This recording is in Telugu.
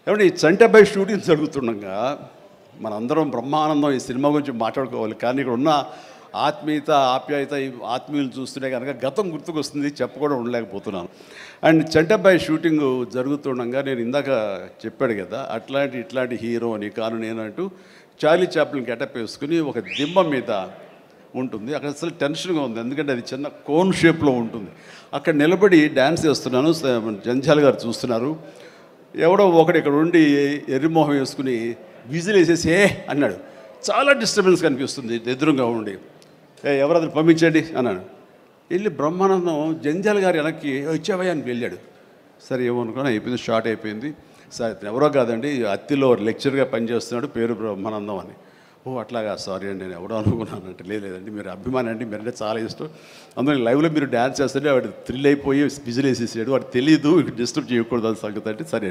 ఏమంటే ఈ చంటబ్బాయి షూటింగ్ జరుగుతుండగా మనందరం బ్రహ్మానందం ఈ సినిమా గురించి మాట్లాడుకోవాలి. కానీ ఇక్కడ ఉన్న ఆత్మీయత ఆప్యాయత ఈ ఆత్మీయులు చూస్తుంటే కనుక గతం గుర్తుకొస్తుంది, చెప్పకుండా ఉండలేకపోతున్నాను. అండ్ చంటబ్బాయి షూటింగ్ జరుగుతుండగా నేను ఇందాక చెప్పాడు కదా, ఇట్లాంటి హీరో అని కాను నేను అంటూ చార్లీ చాప్లిన్ గెటప్ వేసుకుని ఒక దిమ్మ మీద ఉంటుంది. అక్కడ అసలు టెన్షన్గా ఉంది, ఎందుకంటే అది చిన్న కోన్ షేప్లో ఉంటుంది. అక్కడ నిలబడి డ్యాన్స్ చేస్తున్నాను, జంజాల గారు చూస్తున్నారు. ఎవడో ఒకడు ఇక్కడ ఉండి ఎర్రిమోహం వేసుకుని విజిల్ వేసేసి అన్నాడు. చాలా డిస్టర్బెన్స్ కనిపిస్తుంది ఎదురుగా ఉండి. ఎవరది పంపించండి అన్నాడు. వెళ్ళి బ్రహ్మానందం జంజాల గారు వెనక్కి వచ్చావయ్యా అని వెళ్ళాడు. సరే ఏమనుకున్నా, అయిపోయింది, షార్ట్ అయిపోయింది. సరే ఎవరో కాదండి, అత్తిలో లెక్చర్గా పనిచేస్తున్నాడు, పేరు బ్రహ్మానందం అని. ఓ అట్లాగా, సారీ అండి నేను ఎవడో అనుకున్నానంటే. లేదండి మీరు అభిమాని అండి, మీరంటే చాలా ఇష్టం, అందులో లైవ్లో మీరు డ్యాన్స్ చేస్తుంటే వాడు థ్రిల్ అయిపోయి విజిల్ వేసేసాడు, వాడు తెలియదు, డిస్టర్బ్ చేయకూడదు అని సంగతి అంటే. సరే